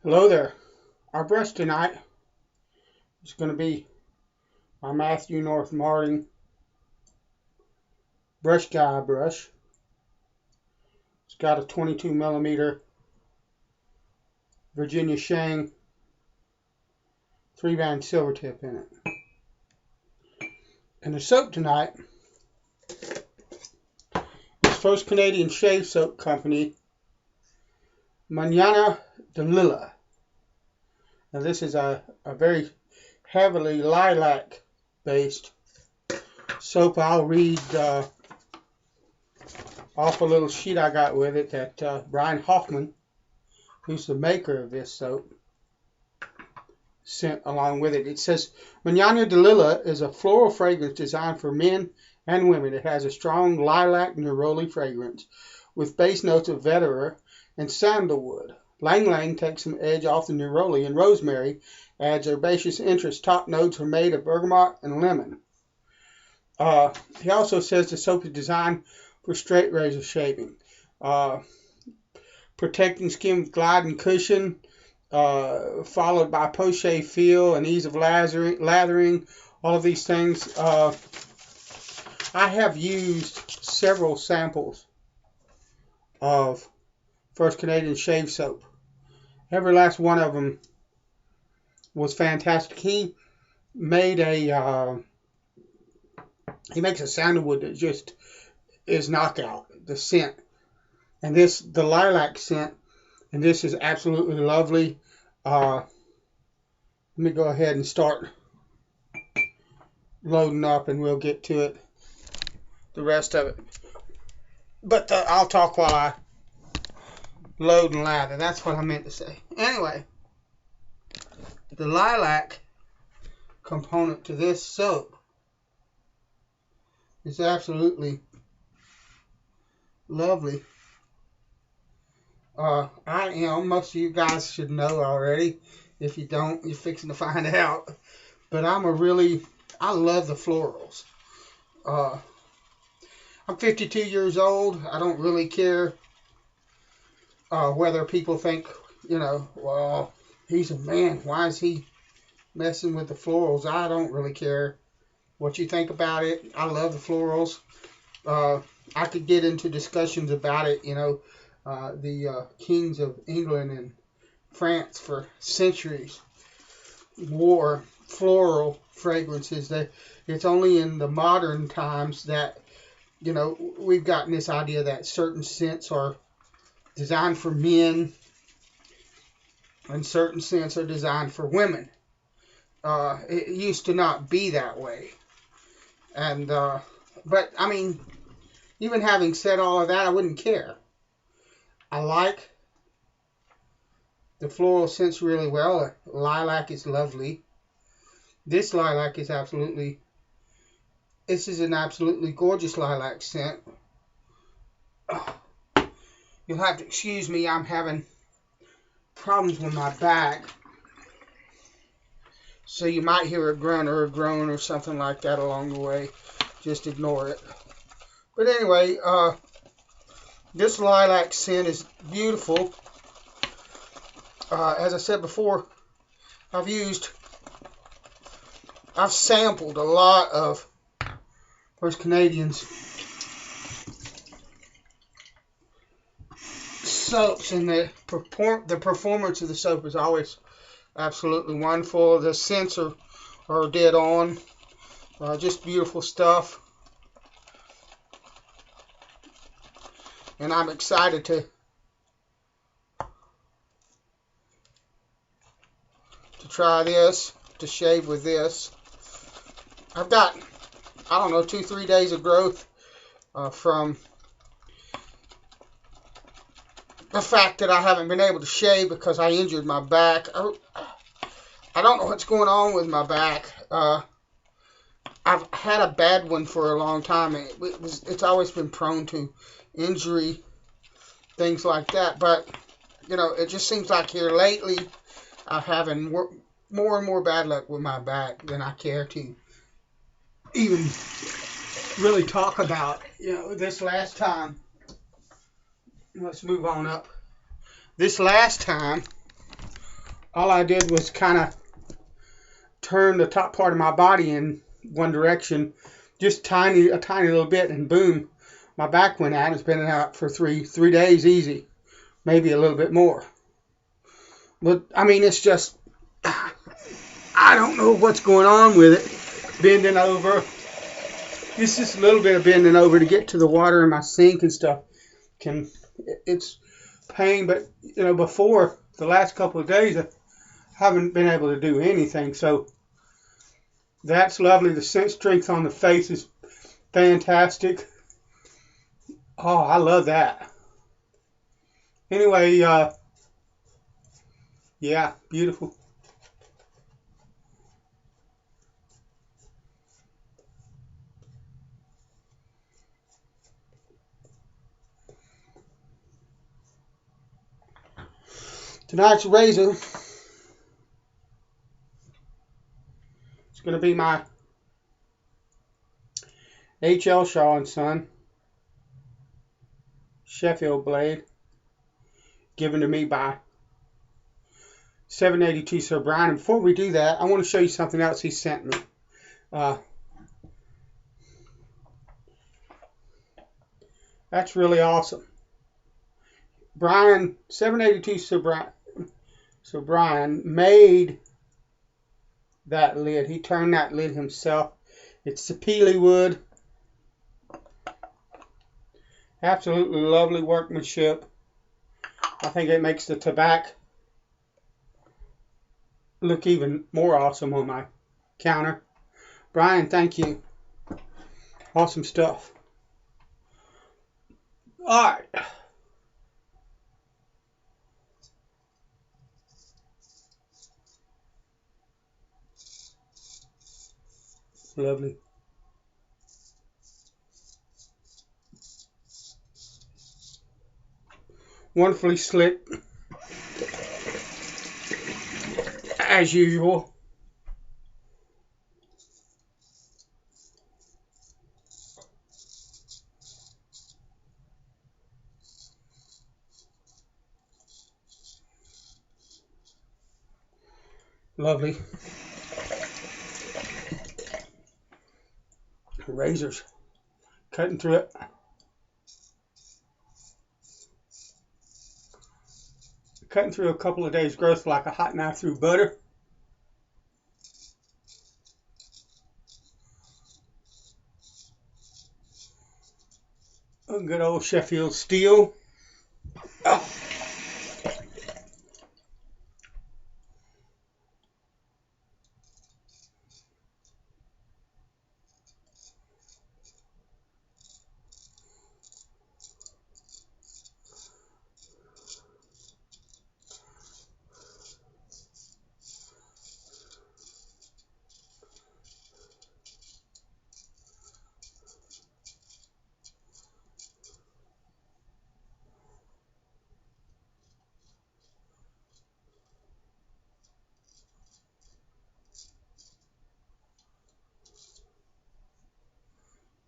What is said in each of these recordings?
Hello there. Our brush tonight is going to be my Matthew Marting Brushguy brush. It's got a 22 millimeter Virginia Shang 3-band silver tip in it. And the soap tonight is First Canadian Shave Soap Company, Manyana de Lila. Now this is a very heavily lilac based soap. I'll read off a little sheet I got with it that Brian Hoffman, who's the maker of this soap, sent along with it. It says, Manyana de Lila is a floral fragrance designed for men and women. It has a strong lilac neroli fragrance with base notes of vetiver and sandalwood. Lang Lang takes some edge off the neroli, and rosemary adds herbaceous interest. Top notes are made of bergamot and lemon. He also says the soap is designed for straight razor shaving. Protecting skin with glide and cushion, followed by post-shave feel and ease of lathering, all of these things. I have used several samples of First Canadian Shave Soap. Every last one of them was fantastic. He made he makes a sandalwood that just is knockout, the scent. And the lilac scent, and this is absolutely lovely. Let me go ahead and start loading up, and we'll get to it, the rest of it. But I'll talk while I load and lather. That's what I meant to say. Anyway, the lilac component to this soap is absolutely lovely. Most of you guys should know already. If you don't, you're fixing to find out. But I love the florals. I'm 52 years old. I don't really care whether people think, well, he's a man. Why is he messing with the florals? I don't really care what you think about it. I love the florals. I could get into discussions about it. The kings of England and France for centuries wore floral fragrances. It's only in the modern times that, we've gotten this idea that certain scents are designed for men and certain scents are designed for women. It used to not be that way. And, but I mean, even having said all of that, I wouldn't care. I like the floral scents really well. Lilac is lovely. This lilac is this is an absolutely gorgeous lilac scent. You'll have to excuse me, I'm having problems with my back. So you might hear a grunt or a groan or something like that along the way. Just ignore it. But anyway, this lilac scent is beautiful. As I said before, I've sampled a lot of First Canadians soaps, and the performance of the soap is always absolutely wonderful. The scents are dead on. Just beautiful stuff. And I'm excited to try this, to shave with this. I've got, 2-3 days of growth from the fact that I haven't been able to shave because I injured my back. I don't know what's going on with my back. I've had a bad one for a long time. It's always been prone to injury, things like that. But, it just seems like here lately I'm having more and more bad luck with my back than I care to even really talk about. This last time, let's move on up. This last time, all I did was kind of turn the top part of my body in one direction, just a tiny little bit, and boom, my back went out. It's been out for three days easy, maybe a little bit more. But I mean, it's just, I don't know what's going on with it. Bending over, just a little bit of bending over to get to the water in my sink and stuff. It's pain, but you know, before the last couple of days, I haven't been able to do anything. So that's lovely. The strength on the face is fantastic. Oh, I love that. Anyway, yeah, beautiful. Tonight's razor is going to be my Elshaw and Son Sheffield blade, given to me by 782 Sir Brian. And before we do that, I want to show you something else he sent me. That's really awesome. Brian, 782 Sir Brian made that lid. He turned that lid himself. It's sapele wood. Absolutely lovely workmanship. I think it makes the tobacco look even more awesome on my counter. Brian, thank you. Awesome stuff. Alright. Lovely. Wonderfully slick, as usual. Lovely. Razors. Cutting through it. Cutting through a couple of days' growth like a hot knife through butter. A good old Sheffield steel. Oh.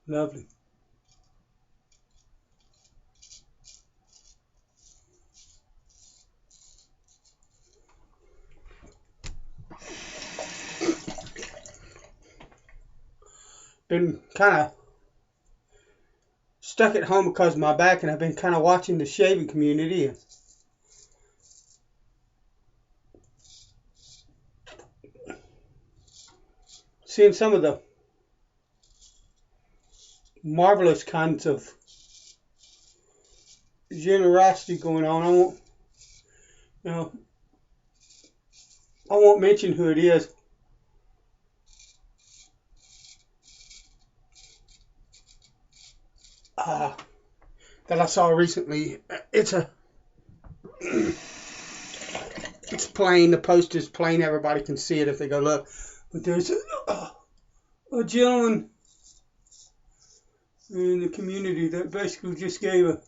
Lovely. Been kind of stuck at home because of my back, and I've been kind of watching the shaving community and seeing some of the marvelous kinds of generosity going on. I won't mention who it is. That I saw recently. It's plain. The post is plain. Everybody can see it if they go look. But there's a gentleman in the community that basically just gave a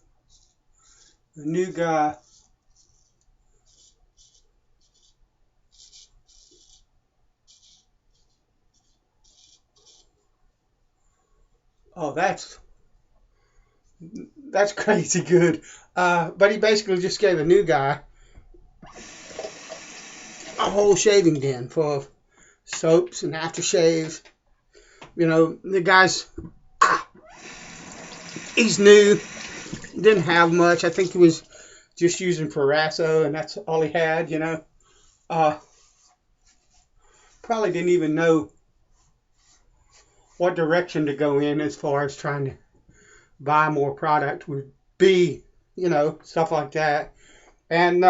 new guy that's crazy good. But he basically just gave a new guy a whole shaving den full of soaps and aftershaves. You know, the guy's, he's new, didn't have much. I think he was just using Parasso, and that's all he had, you know. Probably didn't even know what direction to go in as far as trying to buy more product would be, you know, stuff like that. And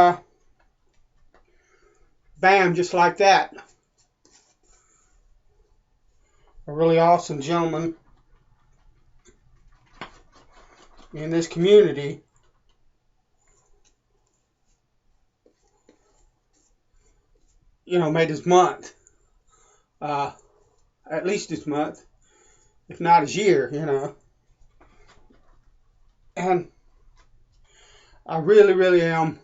bam, just like that, a really awesome gentleman in this community you know, made his month, at least his month, if not his year, you know. And I really, really am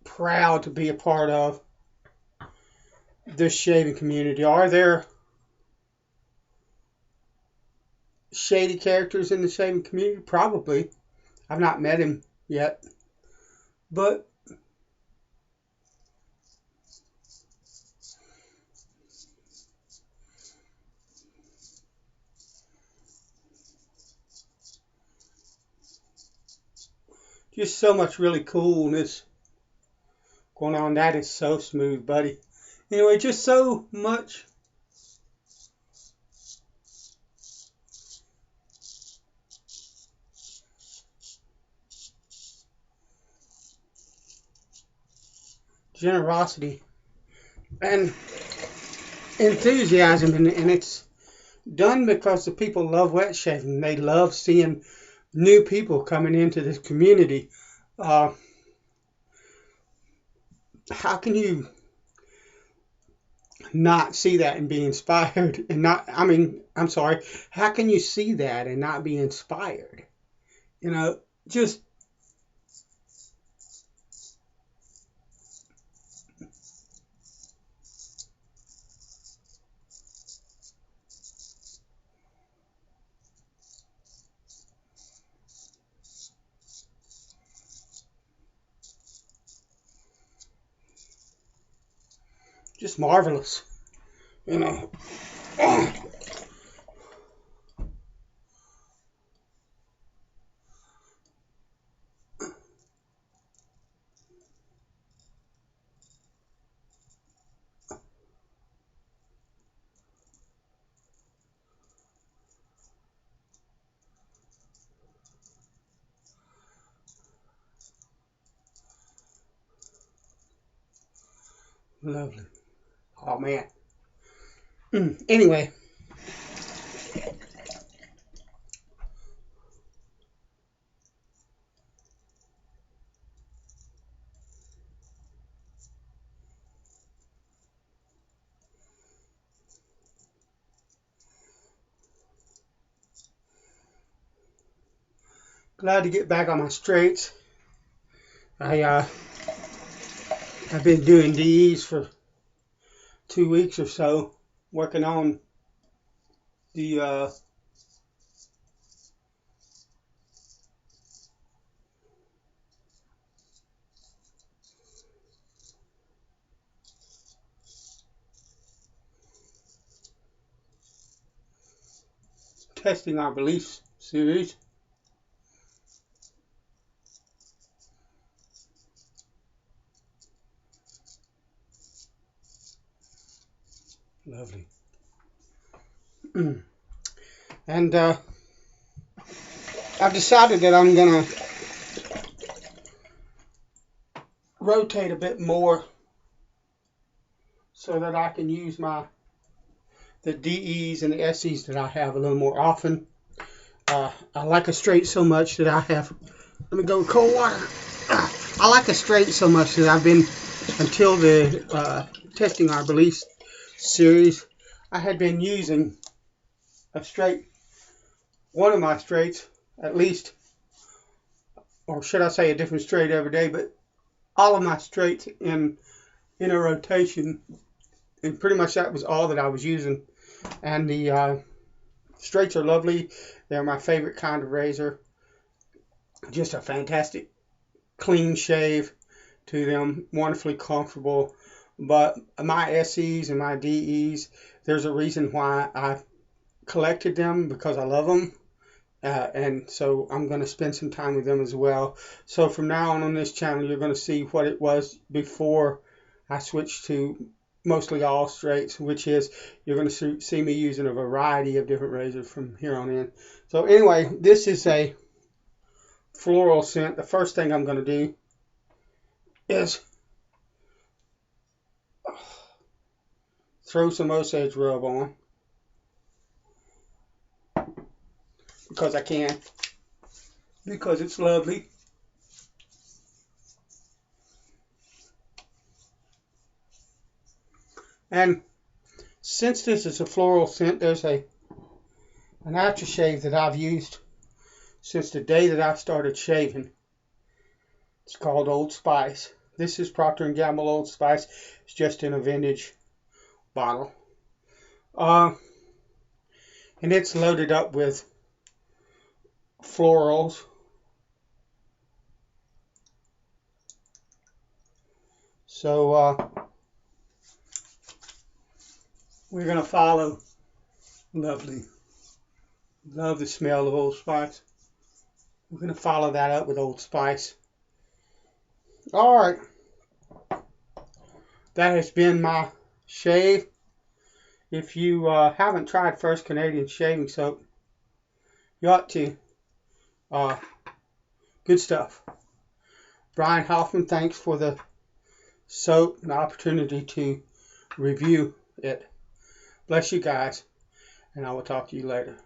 proud to be a part of this shaving community. Are there shady characters in the shaving community? Probably. I've not met him yet. But just so much really coolness going on. That is so smooth, buddy. Anyway, just so much generosity and enthusiasm, and it's done because the people love wet shaving. They love seeing new people coming into this community. How can you not see that and be inspired and not, I mean, I'm sorry, how can you see that and not be inspired? You know, just marvelous, you know. Lovely. Oh man. Anyway, glad to get back on my straights. I've been doing DEs for 2 weeks or so, working on the testing our beliefs series. Lovely. And I've decided that I'm gonna rotate a bit more so that I can use the DEs and the SEs that I have a little more often. I like a straight so much that I have, let me go with cold water. I like a straight so much that I've been, until the testing our beliefs series, I had been using a straight, one of my straights at least, or should I say a different straight every day, but all of my straights in a rotation, and pretty much that was all that I was using. And the straights are lovely. They're my favorite kind of razor. Just a fantastic clean shave to them, wonderfully comfortable. But my SEs and my DEs, there's a reason why I collected them, because I love them. And so I'm going to spend some time with them as well. So from now on this channel, you're going to see what it was before I switched to mostly all straights, which is you're going to see me using a variety of different razors from here on in. So anyway, this is a floral scent. The first thing I'm going to do is throw some Osage rub on, because I can, because it's lovely. And since this is a floral scent, there's an aftershave that I've used since the day that I started shaving. It's called Old Spice. This is Procter & Gamble Old Spice. It's just in a vintage bottle. And it's loaded up with florals. So we're going to follow. Lovely. Love the smell of Old Spice. We're going to follow that up with Old Spice. Alright. That has been my shave. If you haven't tried First Canadian Shaving Soap, you ought to. Good stuff. Brian Hoffman, thanks for the soap and the opportunity to review it. Bless you guys, and I will talk to you later.